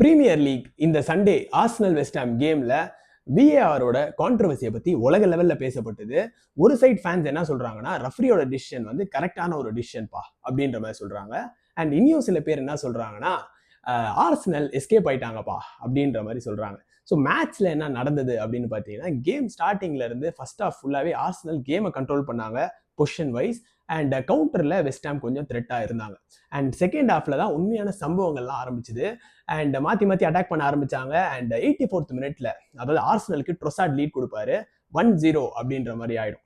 Premier league இந்த Sunday Arsenal West Ham கேம்ல விஏஆரோட கான்ட்ரவர்சியை பத்தி உலக லெவல்ல பேசப்பட்டது. ஒரு சைட் ஃபேன்ஸ் என்ன சொல்றாங்கன்னா, ரெஃப்ரியோட டிசிஷன் வந்து கரெக்டான ஒரு டிசிஷன்பா அப்படின்ற மாதிரி சொல்றாங்க. அண்ட் இன்னும் சில பேர் என்ன சொல்றாங்கன்னா, ஆர்சனல் எஸ்கேப் ஆயிட்டாங்கப்பா அப்படின்ற மாதிரி சொல்றாங்க. ஸோ மேட்ச்ல என்ன நடந்தது அப்படின்னு பார்த்தீங்கன்னா, கேம் ஸ்டார்டிங்ல இருந்து ஃபர்ஸ்ட் ஹாஃப் ஃபுல்லாவே ஆர்சனல் கேமை கண்ட்ரோல் பண்ணாங்க பொசிஷன் வைஸ். அண்ட் கவுண்டர்ல வெஸ்ட் ஹாம் கொஞ்சம் த்ரெட்டா இருந்தாங்க. அண்ட் செகண்ட் ஹாஃப்ல தான் உண்மையான சம்பவங்கள்லாம் ஆரம்பிச்சுது. அண்ட் மாத்தி அட்டாக் பண்ண ஆரம்பிச்சாங்க. அண்ட் 84th மினிட்ல, அதாவது ஆர்சனலுக்கு ட்ரொசார்ட் லீட் கொடுப்பாரு. 1-0 அப்படின்ற மாதிரி ஆயிடும்.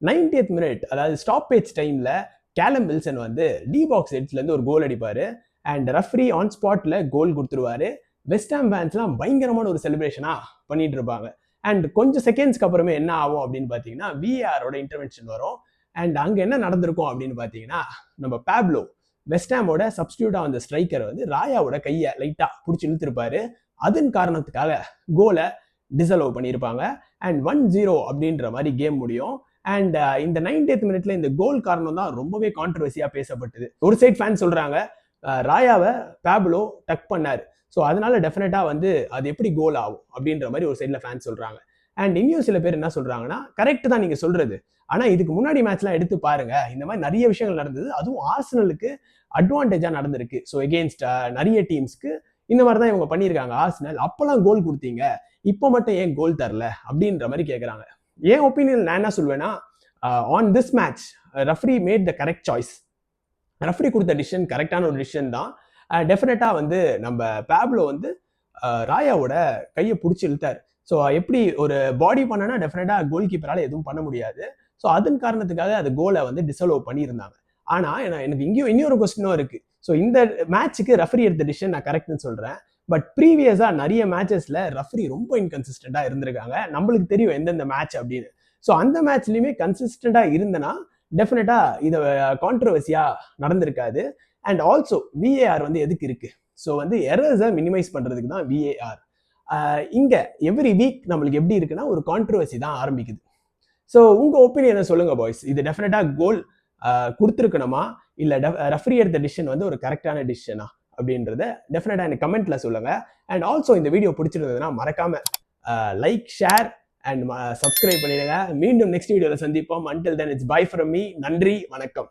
90th மினிட், அதாவது ஸ்டாப்பேஜ் டைம்ல கேலம் வில்சன் வந்து டி பாக்ஸ் எட்ஜ்ல இருந்து ஒரு கோல் அடிப்பாரு. அண்ட் ரெஃப்ரி ஆன் ஸ்பாட்ல கோல் கொடுத்துருவாரு. வெஸ்ட் ஹாம் ஃபேன்ஸ்லாம் பயங்கரமான ஒரு செலிப்ரேஷனா பண்ணிட்டு இருப்பாங்க. அண்ட் கொஞ்சம் செகண்ட்ஸ்க்கு அப்புறமே என்ன ஆகும் அப்படின்னு பார்த்தீங்கன்னா, விஏஆரோட இன்டர்வென்ஷன் வரும். அண்ட் அங்க என்ன நடந்திருக்கும் அப்படின்னு பார்த்தீங்கன்னா, நம்ம பேப்லோ வெஸ்ட் ஹாமோட சப்ஸ்டியூட்டா வந்த ஸ்ட்ரைக்கர் வந்து ராயாவோட கையை லைட்டா பிடிச்சி இழுத்திருப்பாரு. அதன் காரணத்துக்காக கோலை டிசலோவ் பண்ணியிருப்பாங்க. அண்ட் 1-0 அப்படின்ற மாதிரி கேம் முடியும். அண்ட் இந்த 90th மினிட்ல இந்த கோல் காரணம் தான் ரொம்பவே கான்ட்ரவர்சியா பேசப்பட்டது. ஒரு சைட் ஃபேன் சொல்றாங்க, ராயாவை பேப்லோ டக் பண்ணாரு, ஸோ அதனால டெஃபினட்டா வந்து அது எப்படி கோல் ஆகும் அப்படின்ற மாதிரி ஒரு சைட்ல ஃபேன் சொல்றாங்க. அண்ட் இன்னும் சில பேர் என்ன சொல்றாங்கன்னா, கரெக்ட் தான் நீங்க சொல்றது, ஆனா இதுக்கு முன்னாடி மேட்ச்லாம் எடுத்து பாருங்க, இந்த மாதிரி நிறைய விஷயங்கள் நடந்தது, அதுவும் ஆர்சனலுக்கு அட்வான்டேஜா நடந்திருக்கு. ஸோ எகெயின்ஸ்ட் நிறைய டீம்ஸ்க்கு இந்த மாதிரி தான் இவங்க பண்ணியிருக்காங்க. ஆர்சனல் அப்பெல்லாம் கோல் கொடுத்தீங்க, இப்போ மட்டும் ஏன் கோல் தரல அப்படின்ற மாதிரி கேட்குறாங்க. என் ஒப்பீனியன் நான் என்ன சொல்வேன்னா, on this match referee made the correct choice. Referee கொடுத்த டிசிஷன் கரெக்டான ஒரு டிசிஷன் தான். டெஃபினட்டா வந்து நம்ம பேப்லோ வந்து ராயாவோட கையை பிடிச்சி இழுத்தார். ஸோ எப்படி ஒரு பாடி பண்ணனா டெஃபினட்டா கோல் கீப்பரால எதுவும் பண்ண முடியாது. ஸோ அதன் காரணத்துக்காக அது கோலை வந்து டிசலோவ் பண்ணியிருந்தாங்க. ஆனா எனக்கு இங்கேயும் இன்னொரு கொஸ்டினும் இருக்கு. ஸோ இந்த மேட்சுக்கு ரெஃப்ரி எடுத்த டிசிஷன் நான் கரெக்ட்னு சொல்றேன். பட் ப்ரீவியஸா நிறைய மேட்சஸ்ல ரெஃப்ரி ரொம்ப இன்கன்சிஸ்டண்டா இருந்திருக்காங்க. நம்மளுக்கு தெரியும் எந்தெந்த மேட்ச் அப்படின்னு. ஸோ அந்த மேட்ச்லயுமே கன்சிஸ்டண்டா இருந்தனா டெஃபினட்டா இதை கான்ட்ரவர்சியா நடந்திருக்காது. அண்ட் ஆல்சோ விஏஆர் வந்து எதுக்கு இருக்கு? ஸோ வந்து எரர்ஸை மினிமைஸ் பண்றதுக்கு தான் விஏஆர். இங்க எவ்ரி வீக் நம்மளுக்கு எப்படி இருக்குன்னா ஒரு கான்ட்ரவர்சி தான் ஆரம்பிக்குது. ஸோ உங்க ஒப்பீனியனை சொல்லுங்க பாய்ஸ், இது டெஃபினட்டா கோல் கொடுத்துருக்கணுமா, இல்ல ரெஃப்ரி எடுத்த டிசிஷன் வந்து ஒரு கரெக்டான டிசிஷனா அப்படின்றத டெஃபினட்டா எனக்கு கமெண்ட்ல சொல்லுங்க. அண்ட் ஆல்சோ இந்த வீடியோ பிடிச்சிருந்ததுன்னா மறக்காம லைக், ஷேர் அண்ட் சப்ஸ்கிரைப் பண்ணிடுங்க. மீண்டும் நெக்ஸ்ட் வீடியோல சந்திப்போம். until then it's bye from me. நன்றி, வணக்கம்.